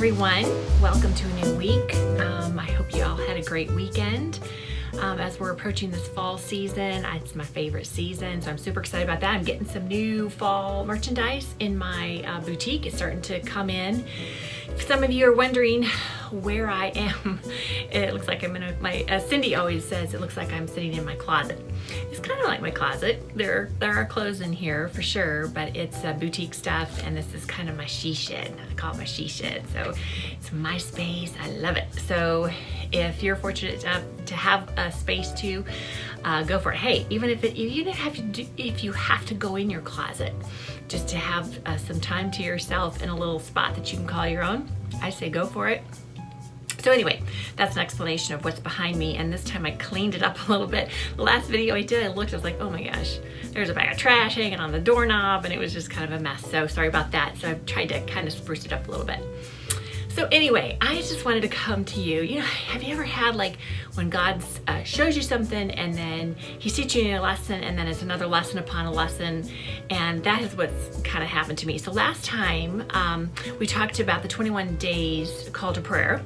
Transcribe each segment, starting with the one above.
everyone. Welcome to a new week. I hope you all had a great weekend. As we're approaching this fall season, it's my favorite season, so I'm super excited about that. I'm getting some new fall merchandise in my boutique. It's starting to come in. If some of you are wondering where I am, it looks like I'm in as Cindy always says, it looks like I'm sitting in my closet. It's kind of like my closet. There are clothes in here for sure, but it's boutique stuff, and this is kind of my she shed. I call it my she shed. So it's my space. I love it. So if you're fortunate to have a space to go for it. Hey, even if you have to go in your closet just to have some time to yourself in a little spot that you can call your own, I say go for it. So anyway, that's an explanation of what's behind me, and this time I cleaned it up a little bit. The last video I did, I looked, I was like, oh my gosh, there's a bag of trash hanging on the doorknob, and it was just kind of a mess. So sorry about that. So I've tried to kind of spruce it up a little bit. So anyway, I just wanted to come to you. You know, have you ever had like when God shows you something and then He's teaching you a lesson and then it's another lesson upon a lesson, and that is what's kind of happened to me. So last time we talked about the 21 days call to prayer,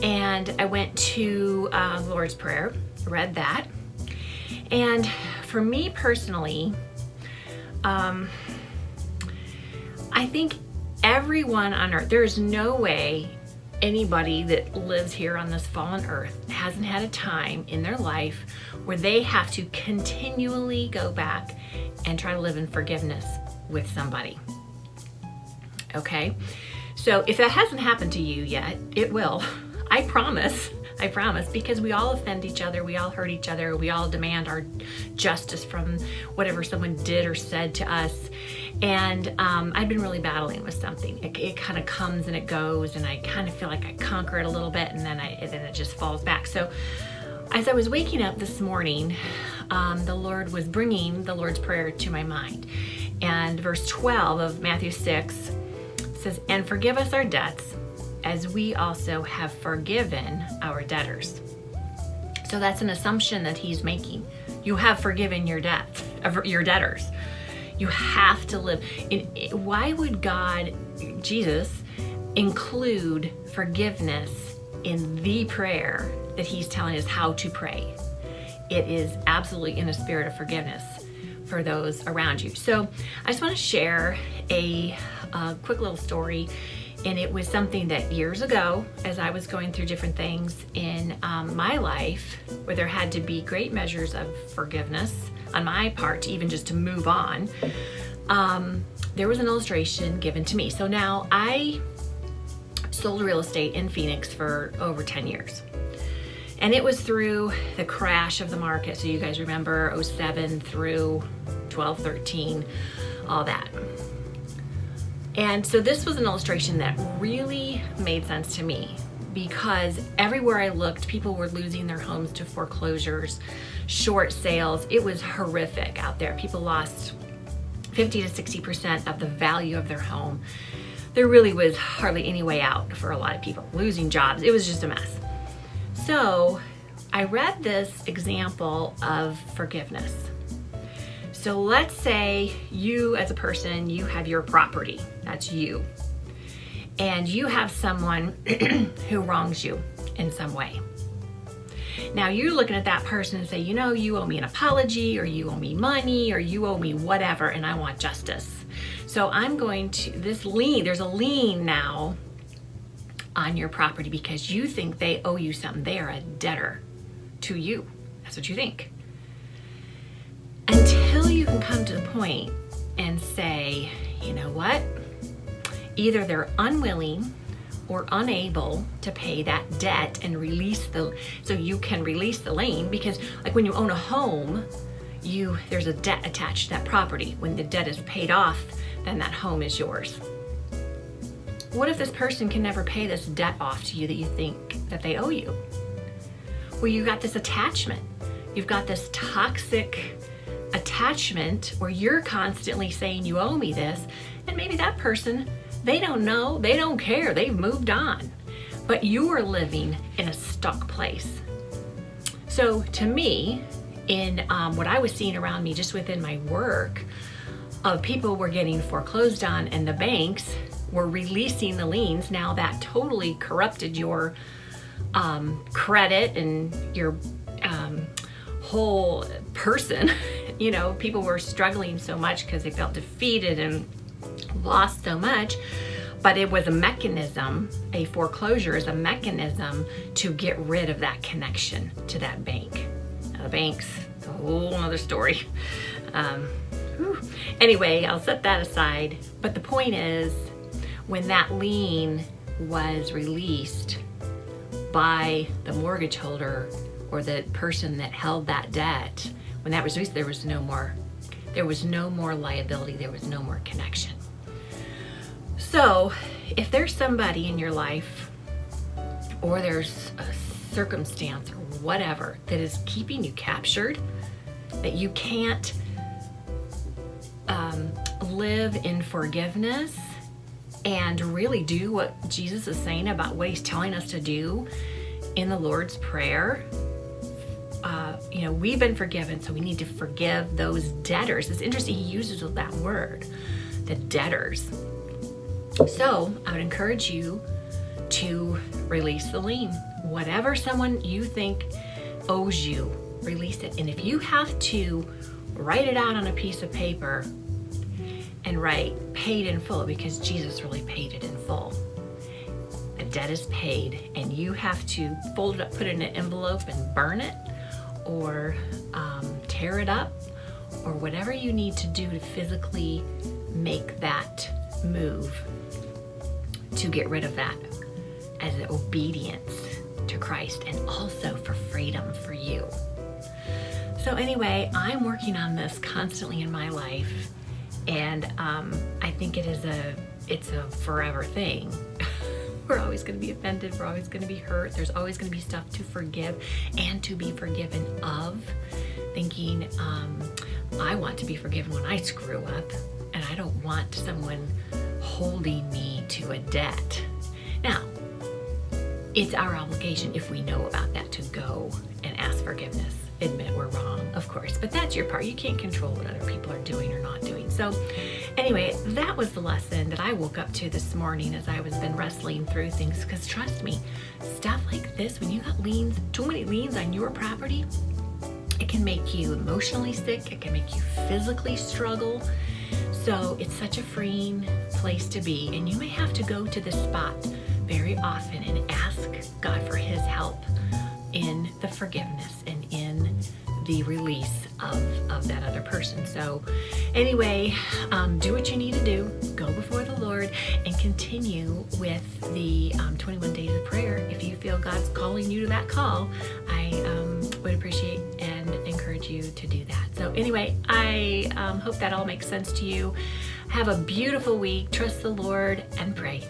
and I went to the Lord's Prayer, read that, and for me personally, I think everyone on earth, there is no way anybody that lives here on this fallen earth hasn't had a time in their life where they have to continually go back and try to live in forgiveness with somebody. Okay? So if that hasn't happened to you yet, it will. I promise, because we all offend each other, we all hurt each other, we all demand our justice from whatever someone did or said to us. And I've been really battling with something. It kind of comes and it goes, and I kind of feel like I conquer it a little bit, and then it just falls back. So as I was waking up this morning, the Lord was bringing the Lord's Prayer to my mind. And verse 12 of Matthew 6 says, "And forgive us our debts, as we also have forgiven our debtors." So that's an assumption that He's making. You have forgiven your debtors. You have to live. Why would God, Jesus, include forgiveness in the prayer that He's telling us how to pray? It is absolutely in a spirit of forgiveness for those around you. So I just want to share a quick little story. And it was something that years ago, as I was going through different things in my life, where there had to be great measures of forgiveness on my part, even just to move on, there was an illustration given to me. So now I sold real estate in Phoenix for over 10 years. And it was through the crash of the market. So you guys remember 07 through 12, 13, all that. And so this was an illustration that really made sense to me, because everywhere I looked, people were losing their homes to foreclosures, short sales. It was horrific out there. People lost 50 to 60% of the value of their home. There really was hardly any way out for a lot of people. Losing jobs, it was just a mess. So I read this example of forgiveness. So let's say you as a person, you have your property, that's you, and you have someone who wrongs you in some way. Now you're looking at that person and say, you know, you owe me an apology, or you owe me money, or you owe me whatever, and I want justice. So I'm going to, there's a lien now on your property because you think they owe you something. They are a debtor to you. That's what you think. Until you can come to the point and say, you know what? Either they're unwilling or unable to pay that debt and so you can release the lien, because like when you own a home, there's a debt attached to that property. When the debt is paid off, then that home is yours. What if this person can never pay this debt off to you that you think that they owe you? Well, you got this attachment. You've got this toxic attachment where you're constantly saying you owe me this, and maybe that person, they don't know, they don't care, they've moved on, but you are living in a stuck place. So to me, in what I was seeing around me just within my work, of people were getting foreclosed on, and the banks were releasing the liens. Now that totally corrupted your credit and your whole person. You know, people were struggling so much because they felt defeated and lost so much. But it was a mechanism, a foreclosure is a mechanism to get rid of that connection to that bank. Now, the bank's a whole other story. Anyway, I'll set that aside. But the point is, when that lien was released by the mortgage holder or the person that held that debt, when that was released, there was no more liability, there was no more connection. So if there's somebody in your life, or there's a circumstance or whatever that is keeping you captured, that you can't live in forgiveness and really do what Jesus is saying about what he's telling us to do in the Lord's Prayer, we've been forgiven, so we need to forgive those debtors. It's interesting, he uses that word, the debtors. So I would encourage you to release the lien. Whatever someone you think owes you, release it. And if you have to write it out on a piece of paper and write paid in full, because Jesus really paid it in full. The debt is paid, and you have to fold it up, put it in an envelope and burn it, or tear it up, or whatever you need to do to physically make that move to get rid of that as an obedience to Christ, and also for freedom for you. So anyway, I'm working on this constantly in my life, and I think it's a forever thing. We're always going to be offended. We're always going to be hurt. There's always going to be stuff to forgive and to be forgiven of. Thinking, I want to be forgiven when I screw up, and I don't want someone holding me to a debt. Now, it's our obligation, if we know about that, to go and ask forgiveness. Admit we're wrong, of course, but that's your part. You can't control what other people are doing or not doing. So anyway, that was the lesson that I woke up to this morning as I was been wrestling through things, because trust me, stuff like this, when you got liens, too many liens on your property, it can make you emotionally sick. It can make you physically struggle. So it's such a freeing place to be, and you may have to go to this spot very often and ask God for his help in the forgiveness and in the release of that other person. So anyway, do what you need to do. Go before the Lord and continue with the 21 days of prayer. If you feel God's calling you to that call, I would appreciate and encourage you to do that. So anyway, I hope that all makes sense to you. Have a beautiful week. Trust the Lord and pray.